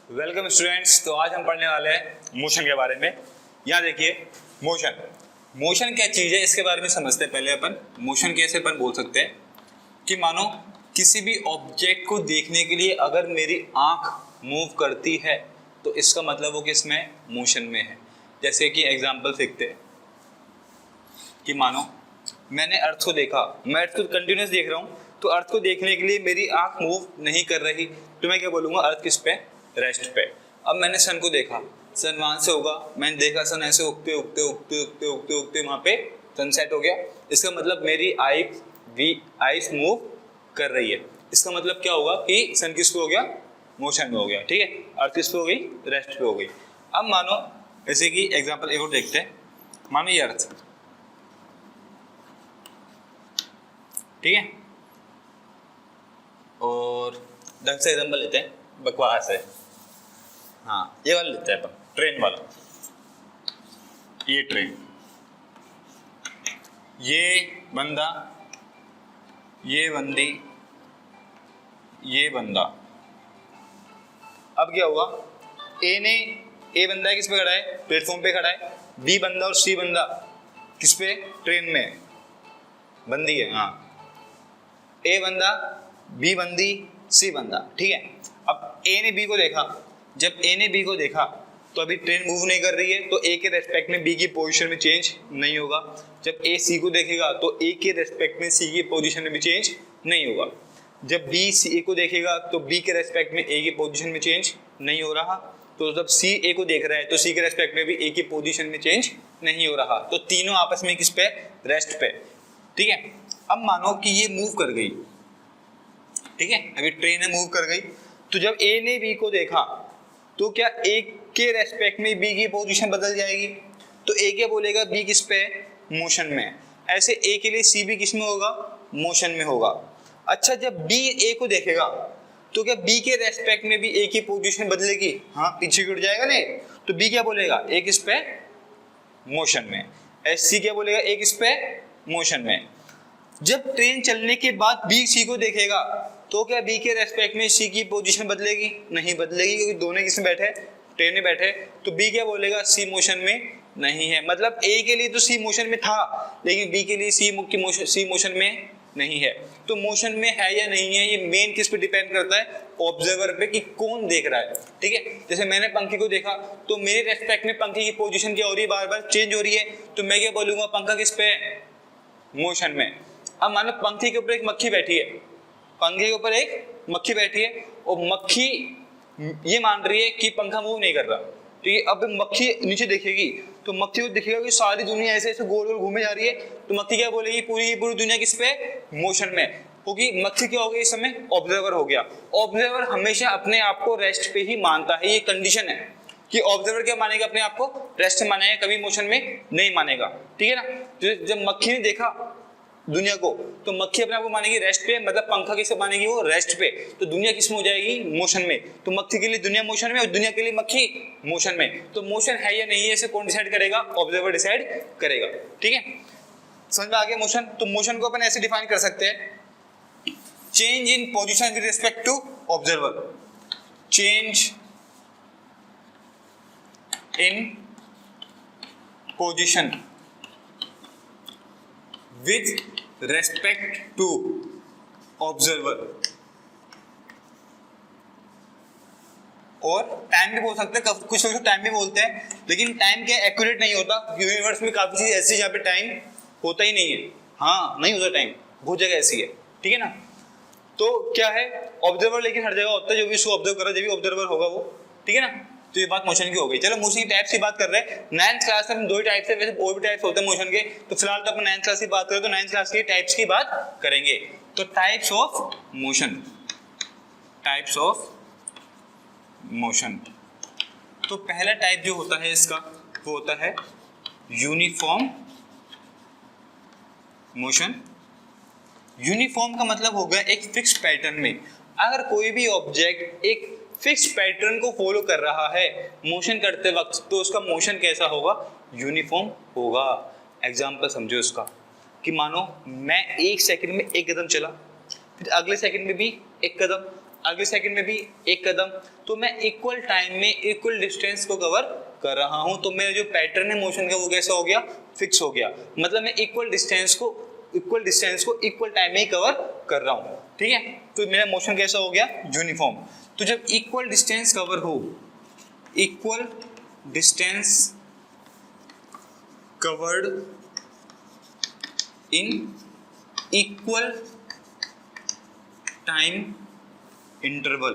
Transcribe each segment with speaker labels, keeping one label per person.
Speaker 1: Welcome students. तो आज हम पढ़ने वाले हैं मोशन के बारे में। यहाँ देखिए, मोशन क्या चीज़ है इसके बारे में समझते हैं। पहले अपन मोशन कैसे अपन बोल सकते हैं कि मानो किसी भी ऑब्जेक्ट को देखने के लिए अगर मेरी आंख मूव करती है तो इसका मतलब वो किसमें, मोशन में है। जैसे कि एग्जांपल देखते हैं कि मानो मैंने अर्थ को देखा, मैं अर्थ को कंटिन्यूस देख रहा हूँ, तो अर्थ को देखने के लिए मेरी आंख मूव नहीं कर रही, तो मैं क्या बोलूँगा, अर्थ किस पे, रेस्ट पे। अब मैंने सन को देखा, सन वहां से होगा, मैंने देखा सन ऐसे उगते उगते उगते उगते उगते उगते वहां पे सनसेट हो गया। इसका मतलब मेरी आईज मूव कर रही है। इसका मतलब क्या होगा कि सन किस पे हो गया, मोशन में हो गया। ठीक है, अर्थ किस पे हो गई, रेस्ट पे हो गई। अब मानो जैसे कि एग्जाम्पल एक और देखते हैं, मानो ये अर्थ, ठीक है, और ढंग से एग्जाम्पल लेते हैं, बकवास है। हाँ, ये वाला लेते हैं अपन, ट्रेन वाला। ये ट्रेन, ये बंदा, ये बंदी, ये बंदा। अब क्या हुआ, ए बंदा किस पे खड़ा है, प्लेटफॉर्म पे खड़ा है। बी बंदा और सी बंदा किस पे, ट्रेन में, बंदी है। हाँ, ए बंदा, बी बंदी, सी बंदा। ठीक है, अब ए ने बी को देखा, जब ए ने बी को देखा तो अभी ट्रेन मूव नहीं कर रही है, तो ए के रेस्पेक्ट में बी की पोजीशन में चेंज नहीं होगा। जब ए सी को देखेगा तो ए के रेस्पेक्ट में सी की पोजीशन में भी चेंज नहीं होगा। जब बी सी ए को देखेगा तो बी के रेस्पेक्ट में ए की पोजीशन में चेंज नहीं हो रहा। तो जब सी ए को देख रहा है तो सी के रेस्पेक्ट में भी ए की पोजीशन में चेंज नहीं हो रहा। तो तीनों आपस में किस पे, रेस्ट पे। ठीक है, अब मानो कि ये मूव कर गई, ठीक है, अभी ट्रेन है मूव कर गई, तो जब ए ने बी को देखा तो क्या ए के रेस्पेक्ट में बी की पोजीशन बदल जाएगी। तो ए क्या बोलेगा, बी किस पे, मोशन में। ऐसे ए के लिए सी भी किस में होगा, मोशन में होगा। अच्छा, जब बी ए को देखेगा तो क्या बी के रेस्पेक्ट में भी ए की पोजीशन बदलेगी, हाँ, पीछे गिर जाएगा नहीं। तो बी क्या बोलेगा, ए किस पे, मोशन में। एस सी क्या बोलेगा, ए किस पे, मोशन में। जब ट्रेन चलने के बाद बी सी को देखेगा तो क्या बी के रेस्पेक्ट में सी की पोजीशन बदलेगी, नहीं बदलेगी, क्योंकि दोनों किसमें बैठे, ट्रेन में बैठे। तो बी क्या बोलेगा, सी मोशन में नहीं है। मतलब ए के लिए तो सी मोशन में था, लेकिन बी के लिए सी मोशन में नहीं है। तो मोशन में है या नहीं है, ये मेन किस पे डिपेंड करता है, ऑब्जर्वर पे, कि कौन देख रहा है। ठीक है, जैसे मैंने पंखे को देखा तो मेरे रेस्पेक्ट में पंखे की पोजीशन क्या हो रही है, बार बार चेंज हो रही है, तो मैं क्या बोलूंगा, पंखा किस पे है, मोशन में। अब मानो पंखे के ऊपर एक मक्खी बैठी है, पंखे के ऊपर एक मक्खी बैठी है और मक्खी ये मान रही है कि पंखा मूव नहीं कर रहा। ठीक है, अब मक्खी नीचे देखेगी तो मक्खी को दिखेगा कि सारी दुनिया ऐसे ऐसे गोल गोल घूमे जा रही है, तो मक्खी क्या बोलेगी, पूरी दुनिया किस पे, मोशन में। क्योंकि मक्खी क्या हो गई, इस समय ऑब्जर्वर हो गया। ऑब्जर्वर हमेशा अपने आप को रेस्ट पे ही मानता है, ये कंडीशन है कि ऑब्जर्वर क्या मानेगा, अपने आप को रेस्ट में मानेगा, कभी मोशन में नहीं मानेगा। ठीक है ना। जब मक्खी ने देखा दुनिया को तो मक्खी अपने आप को मानेगी रेस्ट पे, मतलब पंखा किसे मानेगी, वो रेस्ट पे। तो दुनिया किस में हो जाएगी, मोशन में। तो मक्खी के लिए दुनिया मोशन में और दुनिया के लिए मक्खी मोशन में। तो मोशन है या नहीं है, इसे कौन डिसाइड करेगा, ऑब्जर्वर डिसाइड करेगा। ठीक है, समझ में आ गया मोशन। तो मोशन को अपन ऐसे डिफाइन कर सकते हैं, change in position with respect to observer, change in position with respect to observer. और टाइम भी बोल सकते हैं, कुछ लोग टाइम भी बोलते हैं, लेकिन टाइम क्या एक्यूरेट नहीं होता। यूनिवर्स में काफी चीज ऐसी जहाँ पे टाइम होता ही नहीं है। हाँ, नहीं होता टाइम, बहुत जगह ऐसी है। ठीक है ना। तो क्या है, ऑब्जर्वर लेकिन हर जगह होता है, जो भी उसको ऑब्जर्व कर रहा है, जो भी ऑब्जर्वर होगा वो। ठीक है ना। तो ये बात मोशन की हो गई। चलो मोशन की टाइप्स की बात कर रहे हैं। 9th क्लास में हम दो ही टाइप्स है, वैसे और भी टाइप्स होते हैं मोशन के। तो फिलहाल तो अपन 9th क्लास की बात करें तो 9th क्लास की टाइप्स की बात करेंगे। तो types of motion, types of motion. तो पहला टाइप जो होता है इसका, वो होता है यूनिफॉर्म मोशन। यूनिफॉर्म का मतलब हो गया एक फिक्स पैटर्न में। अगर कोई भी ऑब्जेक्ट एक फिक्स पैटर्न को फॉलो कर रहा है मोशन करते वक्त, तो उसका मोशन कैसा होगा, यूनिफॉर्म होगा। एग्जाम्पल समझो उसका, कि मानो मैं 1 सेकंड में 1 कदम चला, फिर अगले सेकंड में भी 1 कदम, अगले सेकंड में भी एक कदम, तो मैं इक्वल टाइम में इक्वल डिस्टेंस को कवर कर रहा हूं, तो मेरा जो पैटर्न है मोशन का वो कैसा हो गया, फिक्स हो गया। मतलब मैं इक्वल डिस्टेंस को इक्वल टाइम में ही कवर कर रहा हूं, ठीक है। तो मेरा मोशन कैसा हो गया, यूनिफॉर्म। तो जब इक्वल डिस्टेंस कवर हो, equal distance covered in equal time interval,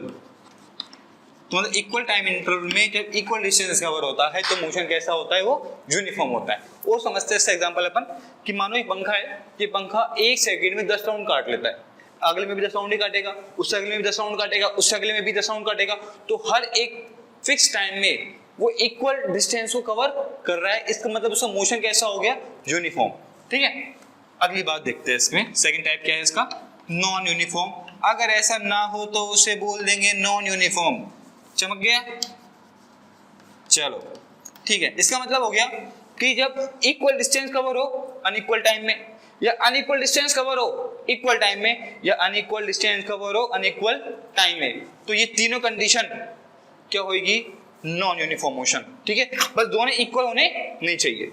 Speaker 1: तो मतलब इक्वल टाइम इंटरवल में जब इक्वल डिस्टेंस कवर होता है तो मोशन कैसा होता है, वो यूनिफॉर्म होता है। और समझते हैं इसका एग्जांपल अपन कि मानो एक पंखा है, ये पंखा 1 सेकंड में 10 राउंड काट लेता है, अगले में भी 10 राउंड ही काटेगा, उससे अगले में भी 10 राउंड काटेगा, उससे अगले में भी 10 राउंड काटेगा, तो हर एक फिक्स टाइम में वो इक्वल डिस्टेंस को कवर कर रहा है। इसका मतलब उसका मोशन कैसा हो गया, यूनिफॉर्म, ठीक है। अगली बात देखते हैं इसमें, सेकंड टाइप क्या है इसका, नॉन यूनिफॉर्म। अगर ऐसा ना हो तो उसे बोल देंगे नॉन यूनिफॉर्म। चमक गया, चलो ठीक है। इसका मतलब हो गया कि जब इक्वल डिस्टेंस कवर हो अनइक्वल टाइम में, या अनइक्वल डिस्टेंस कवर हो इक्वल टाइम में, या अनइक्वल डिस्टेंस कवर हो अनइक्वल टाइम में, तो ये तीनों कंडीशन क्या होगी, नॉन यूनिफॉर्म मोशन, ठीक है। बस दोनों इक्वल होने नहीं चाहिए,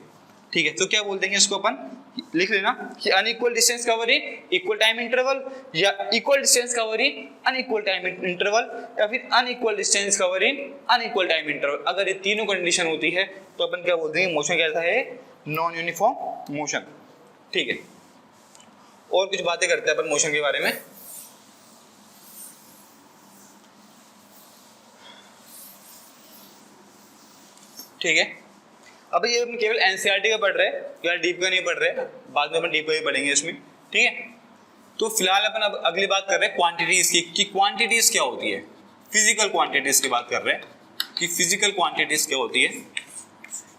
Speaker 1: ठीक है। तो क्या बोल देंगे इसको अपन, लिख लेना कि unequal distance cover in equal time interval, या equal distance cover in unequal time interval, या फिर unequal distance cover in unequal time interval. अगर ये तीनों कंडीशन होती है तो अपन क्या बोल देंगे, मोशन कैसा है, नॉन यूनिफॉर्म मोशन, ठीक है। और कुछ बातें करते हैं अपन मोशन के बारे में। ठीक है, अब ये अपन केवल एनसीईआरटी का पढ़ रहे हैं, यार डीप का नहीं पढ़ रहे, बाद में अपन डीप का भी पढ़ेंगे इसमें, ठीक है। तो फिलहाल अपन अब अगली बात कर रहे हैं क्वांटिटीज की, कि क्वांटिटीज क्या होती है। फिजिकल क्वांटिटीज की बात कर रहे हैं कि फिजिकल क्वांटिटीज क्या होती है।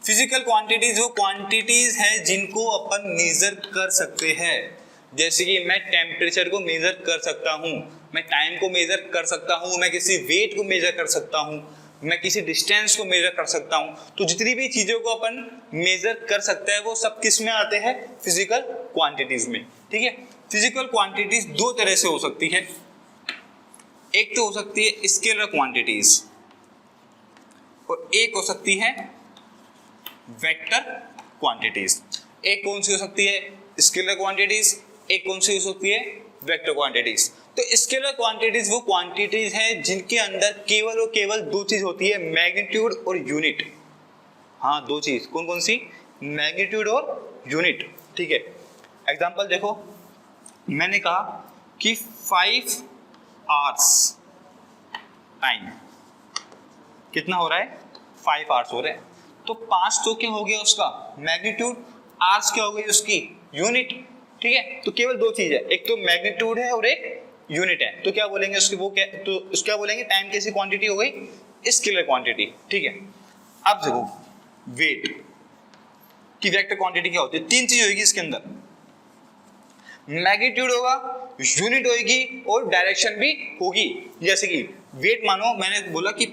Speaker 1: फिजिकल क्वांटिटीज वो क्वांटिटीज है जिनको अपन मेजर कर सकते हैं, जैसे कि मैं टेम्परेचर को मेजर कर सकता हूँ, मैं टाइम को मेजर कर सकता हूँ, मैं किसी वेट को मेजर कर सकता हूँ, मैं किसी डिस्टेंस को मेजर कर सकता हूँ। तो जितनी भी चीज़ों को अपन मेजर कर सकते हैं वो सब किस में आते हैं, फिजिकल क्वांटिटीज में, ठीक है। फिजिकल क्वांटिटीज दो तरह से हो सकती है, एक तो हो सकती है स्केलर क्वांटिटीज और एक हो सकती है वेक्टर क्वांटिटीज। एक कौन सी हो सकती है, स्केलर क्वांटिटीज, एक कौन सी हो सकती है, वेक्टर क्वांटिटीज। तो स्केलर क्वांटिटीज वो क्वांटिटीज हैं जिनके अंदर केवल और केवल दो चीज होती है, मैग्नीट्यूड और यूनिट। हाँ, दो चीज, कौन कौन सी, मैग्नीट्यूड और यूनिट, ठीक है। एग्जांपल देखो, मैंने कहा कि 5 आवर्स टाइम कितना हो रहा है, 5 आवर्स हो रहे हैं। तो 5 तो क्या हो गया उसका मैग्नीट्यूड, आवर्स क्या हो गई उसकी यूनिट, ठीक है। तो केवल दो चीज है, एक तो मैग्नीट्यूड है और एक यूनिट है। तो क्या बोलेंगे उसकी, वो क्या, तो उसको क्या बोलेंगे, टाइम कैसी क्वांटिटी हो गई, स्केलर क्वांटिटी, ठीक है। अब देखो वेट की वेक्टर क्वांटिटी क्या होती है, तीन चीज होगी इसके अंदर, मैग्नीट्यूड होगा, यूनिट होगी और डायरेक्शन भी होगी। जैसे कि वेट मानो मैंने बोला कि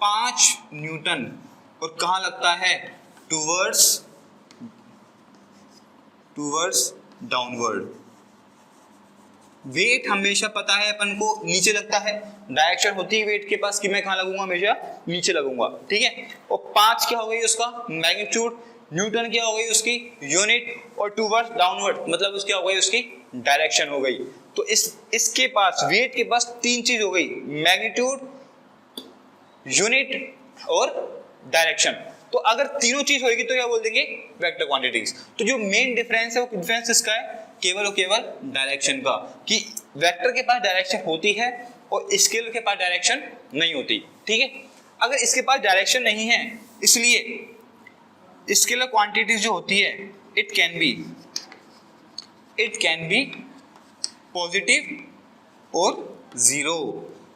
Speaker 1: 5 न्यूटन, और कहाँ लगता है, टूवर्ड्स डाउनवर्ड। वेट हमेशा पता है अपन को नीचे लगता है, डायरेक्शन होती है वेट के पास कि मैं कहाँ लगूंगा, हमेशा नीचे लगूंगा, ठीक है। और 5 क्या हो गई उसका मैग्नीट्यूड, न्यूटन क्या हो गई उसकी यूनिट, और टूवर्ड्स डाउनवर्ड मतलब उसकी हो गई उसकी डायरेक्शन हो गई। तो इसके पास वेट के पास तीन चीज हो गई, मैग्नीट्यूड, यूनिट और डायरेक्शन। तो अगर तीनों चीज होगी तो क्या बोल देंगे, वेक्टर क्वांटिटीज। तो जो मेन डिफरेंस है वो डिफरेंस इसका है केवल और केवल डायरेक्शन का, कि वेक्टर के पास डायरेक्शन होती है और स्केलर के पास डायरेक्शन नहीं होती, ठीक है। अगर इसके पास डायरेक्शन नहीं है, इसलिए स्केलर क्वांटिटीज जो होती है इट कैन बी पॉजिटिव और जीरो,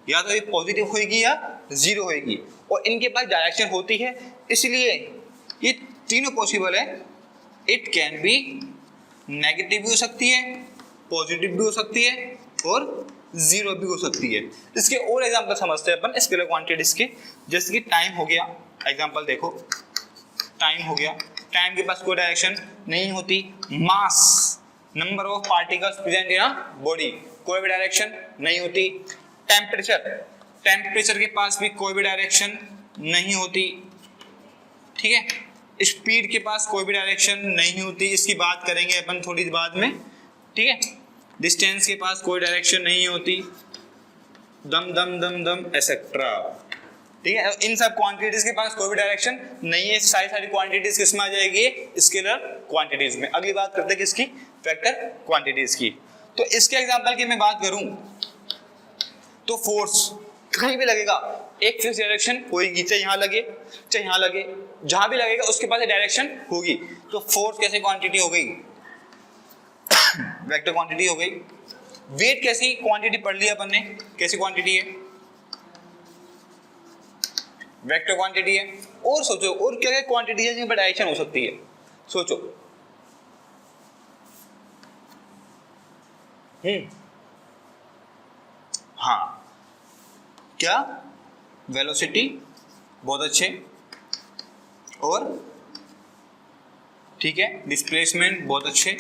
Speaker 1: या तो ये पॉजिटिव होगी या जीरो होगी, और इनके पास डायरेक्शन होती है, इसलिए ये तीनों पॉसिबल है। इट कैन बी नेगेटिव भी हो सकती है, पॉजिटिव भी हो सकती है और जीरो भी हो सकती है। इसके और एग्जांपल समझते हैं अपन स्केलर क्वांटिटीज के, जैसे कि टाइम हो गया। एग्जांपल देखो, टाइम हो गया, टाइम के पास कोई डायरेक्शन नहीं होती। Mass, number of particles present in a body, कोई भी डायरेक्शन नहीं होती। टेम्परेचर, टेम्परेचर के पास भी कोई भी डायरेक्शन नहीं होती, ठीक है। स्पीड के पास कोई भी डायरेक्शन नहीं होती, इसकी बात करेंगे अपन थोड़ी देर बाद में, ठीक है। डिस्टेंस के पास कोई डायरेक्शन नहीं होती, दम दम दम दम एसेट्रा, ठीक है। इन सब क्वांटिटीज के पास कोई भी डायरेक्शन नहीं है, सारी क्वांटिटीज किसमें आ जाएगी, स्केलर क्वांटिटीज में। अगली बात करते हैं किसकी, वेक्टर क्वांटिटीज की। तो इसके एग्जांपल की मैं बात करूं तो फोर्स कहीं भी लगेगा, एक फिक्स डायरेक्शन होगी, चाहे यहाँ लगे चाहे यहाँ लगे, जहां भी लगेगा उसके पास डायरेक्शन होगी। तो फोर्स कैसी क्वांटिटी हो गई, वेक्टर क्वांटिटी हो गई। वेट कैसी क्वांटिटी पढ़ लिया अपन ने, कैसी क्वांटिटी है, वेक्टर क्वांटिटी है। और सोचो और क्या क्या क्वांटिटी है जिन पर डायरेक्शन हो सकती है, सोचो। हाँ, क्या, वेलोसिटी, बहुत अच्छे, और ठीक है डिस्प्लेसमेंट, बहुत अच्छे।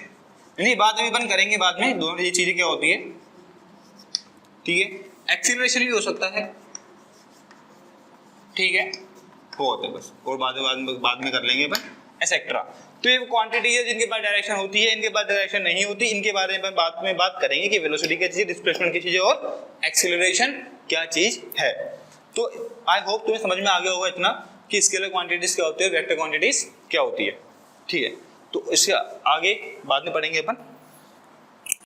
Speaker 1: नहीं बाद में अपन करेंगे, बाद में दोनों ये चीजें क्या होती है, ठीक है। एक्सीलरेशन भी हो सकता है, ठीक है, बहुत है बस, और बाद में कर लेंगे अपन एसेट्रा। तो ये क्वांटिटी है जिनके पास डायरेक्शन होती है, इनके पास डायरेक्शन नहीं होती, इनके बारे में बाद में बात करेंगे कि वेलोसिटी क्या चीज है, डिस्प्लेसमेंट की चीज है, और एक्सीलरेशन क्या चीज है। तो आई होप तुम्हें समझ में आ गया होगा इतना कि स्केलर क्वांटिटीज क्या होती है, वेक्टर क्वांटिटीज क्या होती है, ठीक है। तो इसके आगे बाद में पढ़ेंगे अपन।